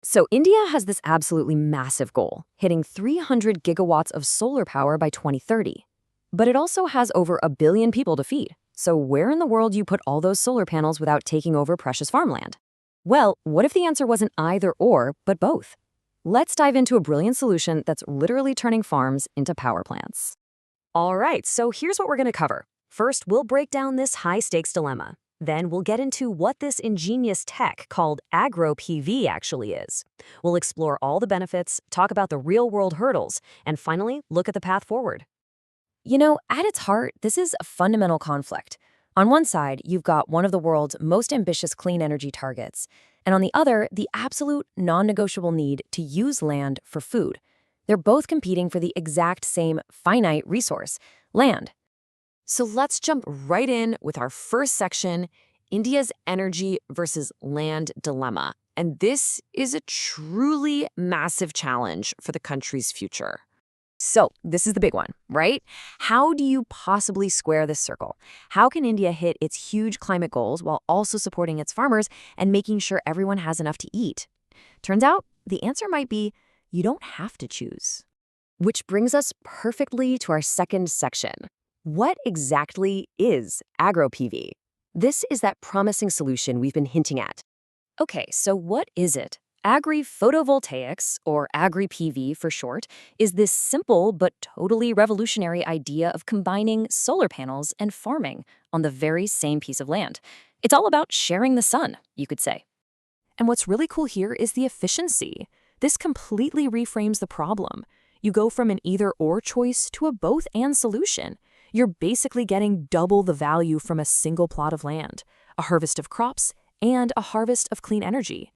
So India has this absolutely massive goal, hitting 300 gigawatts of solar power by 2030. But it also has over a billion people to feed. So where in the world do you put all those solar panels without taking over precious farmland? Well, what if the answer wasn't either or, but both? Let's dive into a brilliant solution that's literally turning farms into power plants. All right, so here's what we're going to cover. First, we'll break down this high-stakes dilemma. Then we'll get into what this ingenious tech called AgriPV actually is. We'll explore all the benefits, talk about the real-world hurdles, and finally, look at the path forward. At its heart, this is a fundamental conflict. On one side, you've got one of the world's most ambitious clean energy targets, and on the other, the absolute non-negotiable need to use land for food. They're both competing for the exact same finite resource, land. So let's jump right in with our first section, India's energy versus land dilemma. And this is a truly massive challenge for the country's future. So this is the big one, right? How do you possibly square this circle? How can India hit its huge climate goals while also supporting its farmers and making sure everyone has enough to eat? Turns out the answer might be you don't have to choose. Which brings us perfectly to our second section. What exactly is AgriPV? This is that promising solution we've been hinting at. Okay, so what is it? Agri-Photovoltaics, or AgriPV for short, is this simple but totally revolutionary idea of combining solar panels and farming on the very same piece of land. It's all about sharing the sun, you could say. And what's really cool here is the efficiency. This completely reframes the problem. You go from an either-or choice to a both-and solution. You're basically getting double the value from a single plot of land, a harvest of crops, and a harvest of clean energy.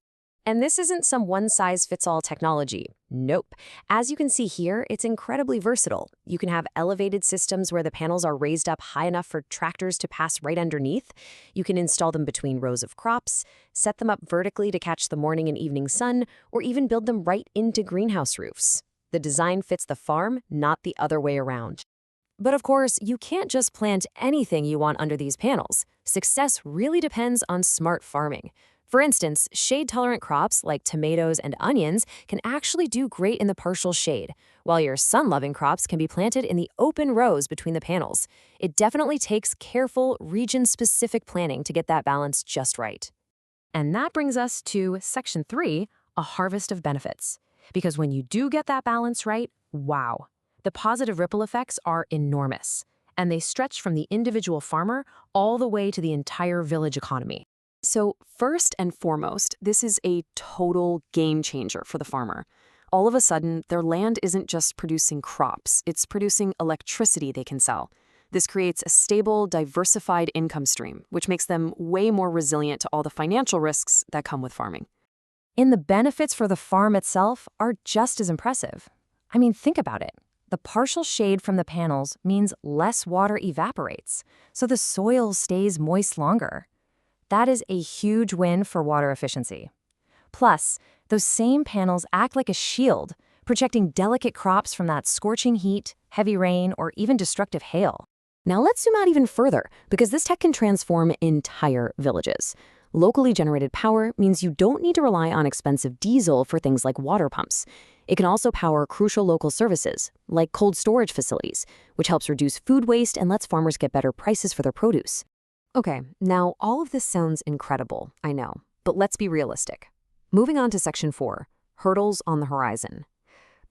And this isn't some one-size-fits-all technology. Nope. As you can see here, it's incredibly versatile. You can have elevated systems where the panels are raised up high enough for tractors to pass right underneath. You can install them between rows of crops, set them up vertically to catch the morning and evening sun, or even build them right into greenhouse roofs. The design fits the farm, not the other way around. But of course, you can't just plant anything you want under these panels. Success really depends on smart farming. For instance, shade-tolerant crops like tomatoes and onions can actually do great in the partial shade, while your sun-loving crops can be planted in the open rows between the panels. It definitely takes careful, region-specific planning to get that balance just right. And that brings us to Section 3, a harvest of benefits. Because when you do get that balance right, wow. The positive ripple effects are enormous, and they stretch from the individual farmer all the way to the entire village economy. So first and foremost, this is a total game changer for the farmer. All of a sudden, their land isn't just producing crops, it's producing electricity they can sell. This creates a stable, diversified income stream, which makes them way more resilient to all the financial risks that come with farming. And the benefits for the farm itself are just as impressive. I mean, think about it. The partial shade from the panels means less water evaporates, so the soil stays moist longer. That is a huge win for water efficiency. Plus, those same panels act like a shield, protecting delicate crops from that scorching heat, heavy rain, or even destructive hail. Now let's zoom out even further, because this tech can transform entire villages. Locally generated power means you don't need to rely on expensive diesel for things like water pumps. It can also power crucial local services, like cold storage facilities, which helps reduce food waste and lets farmers get better prices for their produce. Okay, now all of this sounds incredible, I know, but let's be realistic. Moving on to Section 4, hurdles on the horizon.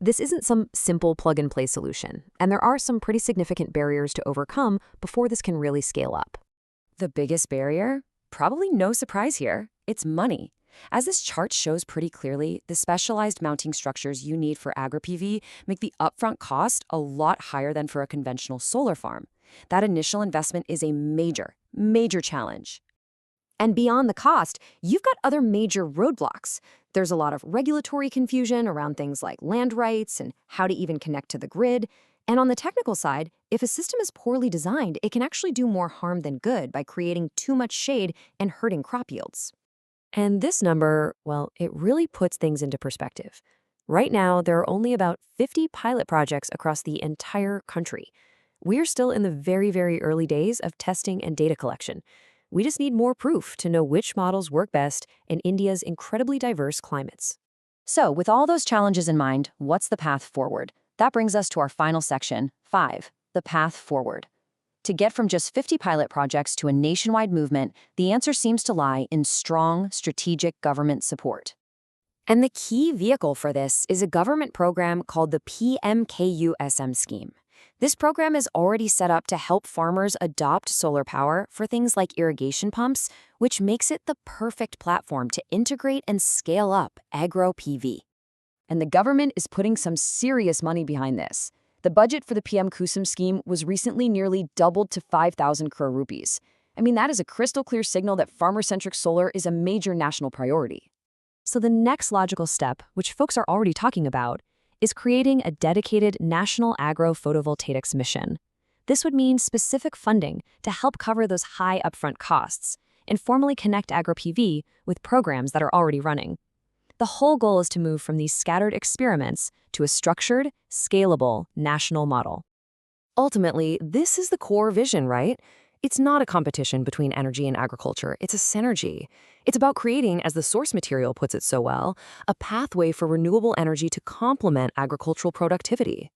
This isn't some simple plug-and-play solution, and there are some pretty significant barriers to overcome before this can really scale up. The biggest barrier? Probably no surprise here, it's money. As this chart shows pretty clearly, the specialized mounting structures you need for AgriPV make the upfront cost a lot higher than for a conventional solar farm. That initial investment is a major challenge. And beyond the cost, you've got other major roadblocks. There's a lot of regulatory confusion around things like land rights and how to even connect to the grid. And on the technical side, if a system is poorly designed, it can actually do more harm than good by creating too much shade and hurting crop yields. And this number, well, it really puts things into perspective. Right now, there are only about 50 pilot projects across the entire country. We're still in the very early days of testing and data collection. We just need more proof to know which models work best in India's incredibly diverse climates. So, with all those challenges in mind, what's the path forward? That brings us to our final section, 5, the path forward. To get from just 50 pilot projects to a nationwide movement, the answer seems to lie in strong, strategic government support. And the key vehicle for this is a government program called the PM-KUSUM scheme. This program is already set up to help farmers adopt solar power for things like irrigation pumps, which makes it the perfect platform to integrate and scale up AgriPV. And the government is putting some serious money behind this. The budget for the PM-KUSUM scheme was recently nearly doubled to 5,000 crore rupees. I mean, that is a crystal clear signal that farmer-centric solar is a major national priority. So the next logical step, which folks are already talking about, is creating a dedicated National Agri-Photovoltaics Mission. This would mean specific funding to help cover those high upfront costs and formally connect AgriPV with programs that are already running. The whole goal is to move from these scattered experiments to a structured, scalable national model. Ultimately, this is the core vision, right? It's not a competition between energy and agriculture, it's a synergy. It's about creating, as the source material puts it so well, a pathway for renewable energy to complement agricultural productivity.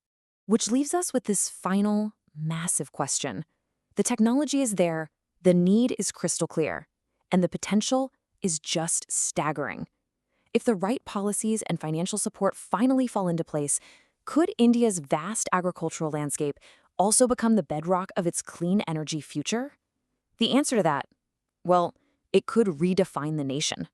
Which leaves us with this final, massive question. The technology is there, the need is crystal clear, and the potential is just staggering. If the right policies and financial support finally fall into place, could India's vast agricultural landscape also become the bedrock of its clean energy future? The answer to that, well, it could redefine the nation.